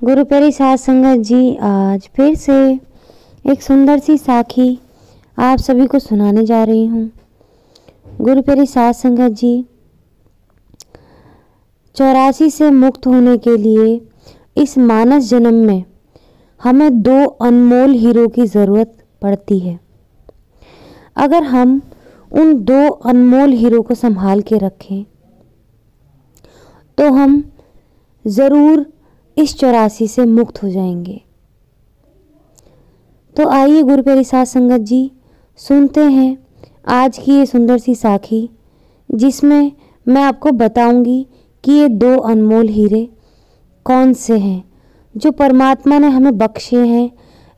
गुरु प्यारी साध संगत जी, आज फिर से एक सुंदर सी साखी आप सभी को सुनाने जा रही हूँ। गुरु प्यारी साध संगत जी, 84 से मुक्त होने के लिए इस मानस जन्म में हमें 2 अनमोल हीरो की ज़रूरत पड़ती है। अगर हम उन 2 अनमोल हीरो को संभाल के रखें तो हम ज़रूर इस 84 से मुक्त हो जाएंगे। तो आइए गुरु प्यारी साध संगत जी, सुनते हैं आज की ये सुंदर सी साखी, जिसमें मैं आपको बताऊंगी कि ये 2 अनमोल हीरे कौन से हैं जो परमात्मा ने हमें बख्शे हैं,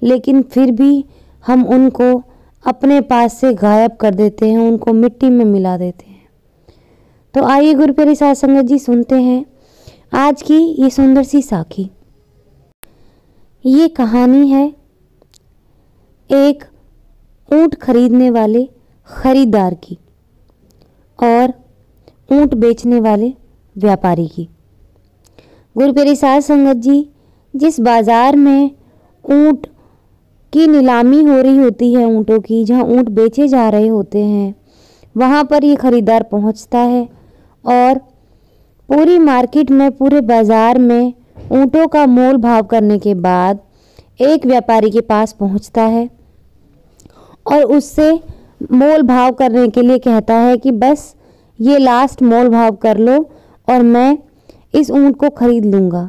लेकिन फिर भी हम उनको अपने पास से गायब कर देते हैं, उनको मिट्टी में मिला देते हैं। तो आइए गुरु प्यारी साध संगत जी, सुनते हैं आज की ये सुंदर सी साखी। ये कहानी है एक ऊंट खरीदने वाले खरीदार की और ऊंट बेचने वाले व्यापारी की। गुरु प्यारी साध संगत जी, जिस बाजार में ऊंट की नीलामी हो रही होती है, ऊंटों की, जहां ऊंट बेचे जा रहे होते हैं, वहां पर ये खरीदार पहुंचता है और पूरी मार्केट में, पूरे बाजार में ऊंटों का मोल भाव करने के बाद एक व्यापारी के पास पहुंचता है और उससे मोल भाव करने के लिए कहता है कि बस ये लास्ट मोल भाव कर लो और मैं इस ऊंट को खरीद लूँगा।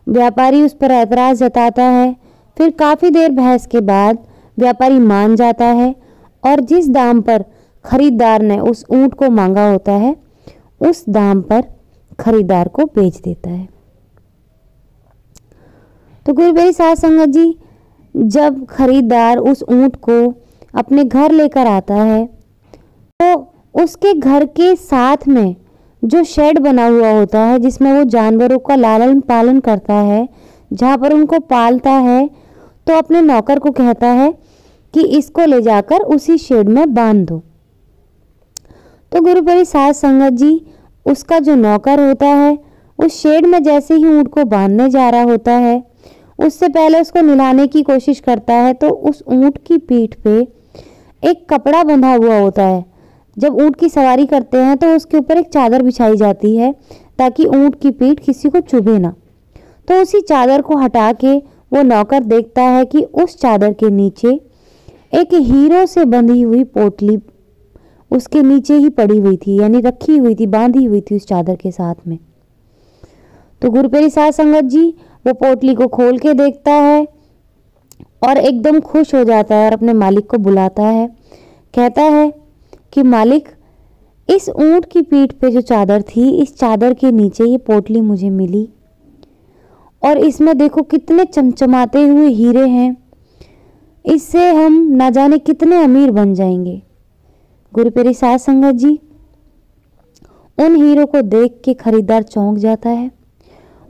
व्यापारी उस पर ऐतराज़ जताता है। फिर काफ़ी देर बहस के बाद व्यापारी मान जाता है और जिस दाम पर खरीदार ने उस ऊंट को मांगा होता है, उस दाम पर खरीदार को बेच देता है। तो गुरु प्यारी साध संगत जी, जब खरीदार उस ऊंट को अपने घर लेकर आता है तो उसके घर के साथ में जो शेड बना हुआ होता है, जिसमें वो जानवरों का लालन पालन करता है, जहाँ पर उनको पालता है, तो अपने नौकर को कहता है कि इसको ले जाकर उसी शेड में बांध दो। तो गुरु प्यारी साध संगत जी, उसका जो नौकर होता है उस शेड में जैसे ही ऊंट को बांधने जा रहा होता है, उससे पहले उसको नहलाने की कोशिश करता है तो उस ऊंट की पीठ पे एक कपड़ा बंधा हुआ होता है। जब ऊंट की सवारी करते हैं तो उसके ऊपर एक चादर बिछाई जाती है ताकि ऊंट की पीठ किसी को चुभे ना। तो उसी चादर को हटा के वो नौकर देखता है कि उस चादर के नीचे एक हीरो से बंधी हुई पोटली उसके नीचे ही पड़ी हुई थी, यानी रखी हुई थी, बांधी हुई थी उस चादर के साथ में। तो गुरु प्यारी साध संगत जी, वो पोटली को खोल के देखता है और एकदम खुश हो जाता है और अपने मालिक को बुलाता है। कहता है कि मालिक, इस ऊंट की पीठ पे जो चादर थी, इस चादर के नीचे ये पोटली मुझे मिली और इसमें देखो कितने चमचमाते हुए हीरे हैं, इससे हम ना जाने कितने अमीर बन जाएंगे। गुरु प्यारी साध संगत जी, उन हीरो को देख के खरीदार चौंक जाता है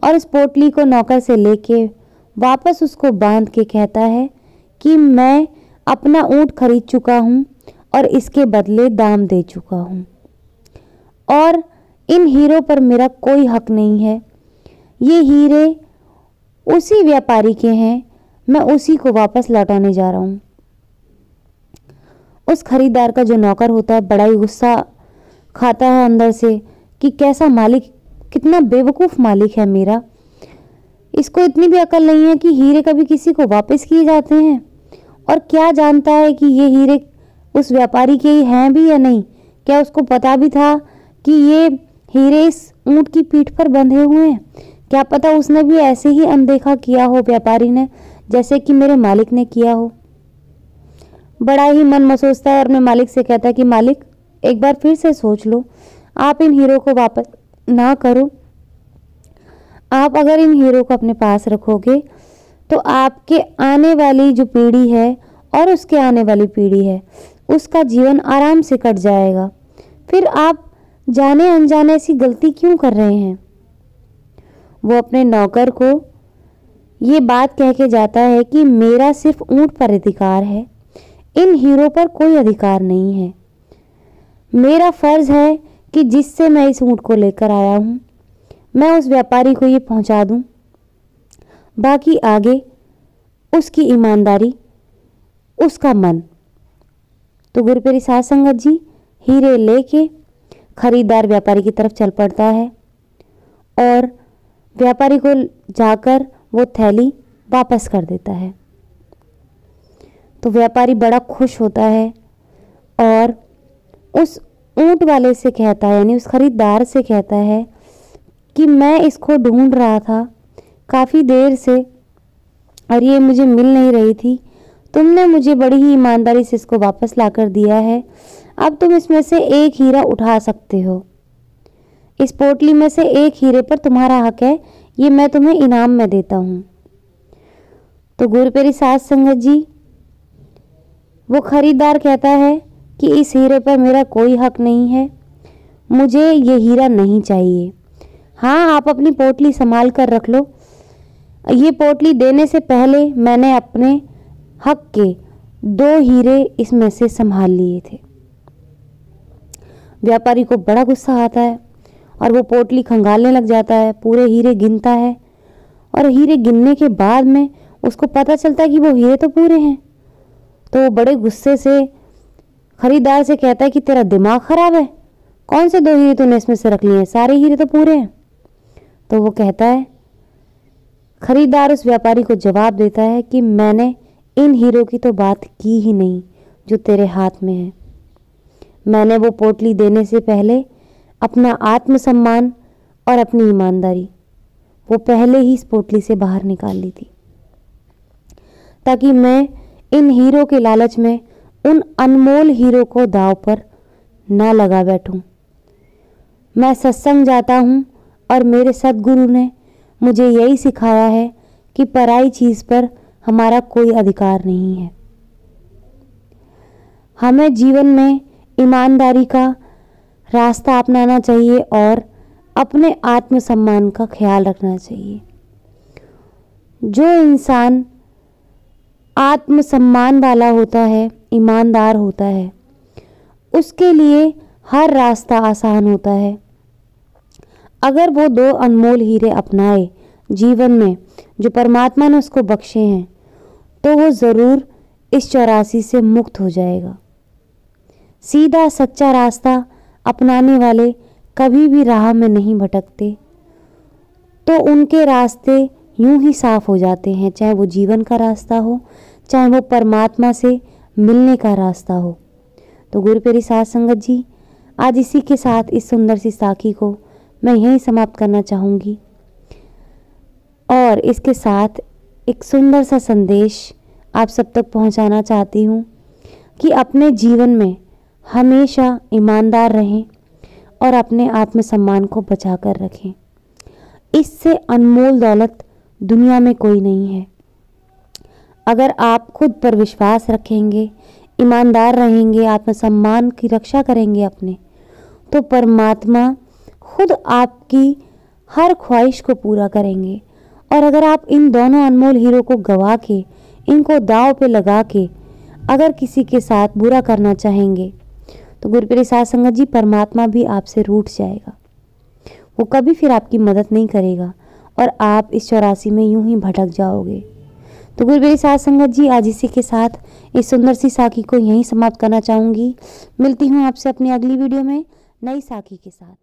और इस पोटली को नौकर से लेके वापस उसको बांध के कहता है कि मैं अपना ऊंट खरीद चुका हूँ और इसके बदले दाम दे चुका हूँ और इन हीरो पर मेरा कोई हक नहीं है। ये हीरे उसी व्यापारी के हैं, मैं उसी को वापस लौटाने जा रहा हूँ। उस खरीदार का जो नौकर होता है बड़ा ही गुस्सा खाता है अंदर से कि कैसा मालिक, कितना बेवकूफ़ मालिक है मेरा। इसको इतनी भी अकल नहीं है कि हीरे कभी किसी को वापस किए जाते हैं, और क्या जानता है कि ये हीरे उस व्यापारी के ही हैं भी या नहीं। क्या उसको पता भी था कि ये हीरे इस ऊंट की पीठ पर बंधे हुए हैं? क्या पता उसने भी ऐसे ही अनदेखा किया हो व्यापारी ने, जैसे कि मेरे मालिक ने किया हो। बड़ा ही मन में सोचता है और अपने मालिक से कहता है कि मालिक, एक बार फिर से सोच लो, आप इन हीरो को वापस ना करो। आप अगर इन हीरो को अपने पास रखोगे तो आपके आने वाली जो पीढ़ी है और उसके आने वाली पीढ़ी है, उसका जीवन आराम से कट जाएगा। फिर आप जाने अनजाने ऐसी गलती क्यों कर रहे हैं? वो अपने नौकर को ये बात कह के जाता है कि मेरा सिर्फ ऊंट पर अधिकार है, इन हीरो पर कोई अधिकार नहीं है। मेरा फर्ज है कि जिससे मैं इस ऊंट को लेकर आया हूँ, मैं उस व्यापारी को ये पहुँचा दूँ। बाकी आगे उसकी ईमानदारी, उसका मन। तो गुरु प्यारी साध संगत जी हीरे लेके खरीदार व्यापारी की तरफ चल पड़ता है और व्यापारी को जाकर वो थैली वापस कर देता है। तो व्यापारी बड़ा खुश होता है और उस ऊंट वाले से कहता है, यानी उस खरीदार से कहता है कि मैं इसको ढूंढ रहा था काफ़ी देर से और ये मुझे मिल नहीं रही थी। तुमने मुझे बड़ी ही ईमानदारी से इसको वापस लाकर दिया है। अब तुम इसमें से एक हीरा उठा सकते हो। इस पोटली में से एक हीरे पर तुम्हारा हक है, ये मैं तुम्हें इनाम में देता हूँ। तो गुरु प्यारी साध संगत जी वो खरीदार कहता है कि इस हीरे पर मेरा कोई हक नहीं है, मुझे ये हीरा नहीं चाहिए। हाँ, आप अपनी पोटली संभाल कर रख लो। ये पोटली देने से पहले मैंने अपने हक के 2 हीरे इसमें से संभाल लिए थे। व्यापारी को बड़ा गुस्सा आता है और वो पोटली खंगालने लग जाता है, पूरे हीरे गिनता है और हीरे गिनने के बाद में उसको पता चलता है कि वो हीरे तो पूरे हैं। तो वो बड़े गुस्से से खरीदार से कहता है कि तेरा दिमाग खराब है, कौन से 2 हीरे तूने इसमें से रख लिए हैं, सारे हीरे तो पूरे हैं। तो वो कहता है, खरीदार उस व्यापारी को जवाब देता है कि मैंने इन हीरों की तो बात की ही नहीं जो तेरे हाथ में है। मैंने वो पोटली देने से पहले अपना आत्मसम्मान और अपनी ईमानदारी वो पहले ही इस पोटली से बाहर निकाल ली थी, ताकि मैं इन हीरों के लालच में उन अनमोल हीरों को दांव पर ना लगा बैठूं। मैं सत्संग जाता हूं और मेरे सद्गुरु ने मुझे यही सिखाया है कि पराई चीज़ पर हमारा कोई अधिकार नहीं है। हमें जीवन में ईमानदारी का रास्ता अपनाना चाहिए और अपने आत्मसम्मान का ख्याल रखना चाहिए। जो इंसान आत्मसम्मान वाला होता है, ईमानदार होता है, उसके लिए हर रास्ता आसान होता है। अगर वो 2 अनमोल हीरे अपनाए जीवन में जो परमात्मा ने उसको बख्शे हैं, तो वो ज़रूर इस 84 से मुक्त हो जाएगा। सीधा सच्चा रास्ता अपनाने वाले कभी भी राह में नहीं भटकते, तो उनके रास्ते यूं ही साफ हो जाते हैं, चाहे वो जीवन का रास्ता हो, चाहे वो परमात्मा से मिलने का रास्ता हो। तो गुरु प्यारी साध संगत जी आज इसी के साथ इस सुंदर सी साखी को मैं यहीं समाप्त करना चाहूँगी और इसके साथ एक सुंदर सा संदेश आप सब तक पहुंचाना चाहती हूँ कि अपने जीवन में हमेशा ईमानदार रहें और अपने आत्मसम्मान को बचा कर रखें। इससे अनमोल दौलत दुनिया में कोई नहीं है। अगर आप खुद पर विश्वास रखेंगे, ईमानदार रहेंगे, आत्मसम्मान की रक्षा करेंगे अपने, तो परमात्मा खुद आपकी हर ख्वाहिश को पूरा करेंगे। और अगर आप इन दोनों अनमोल हीरों को गवा के, इनको दांव पे लगा के अगर किसी के साथ बुरा करना चाहेंगे, तो गुरु प्यारी साध संगत जी परमात्मा भी आपसे रूठ जाएगा। वो कभी फिर आपकी मदद नहीं करेगा और आप इस 84 में यूं ही भटक जाओगे। तो गुरु प्यारी साध संगत जी आज इसी के साथ इस सुंदर सी साखी को यहीं समाप्त करना चाहूँगी। मिलती हूँ आपसे अपनी अगली वीडियो में नई साखी के साथ।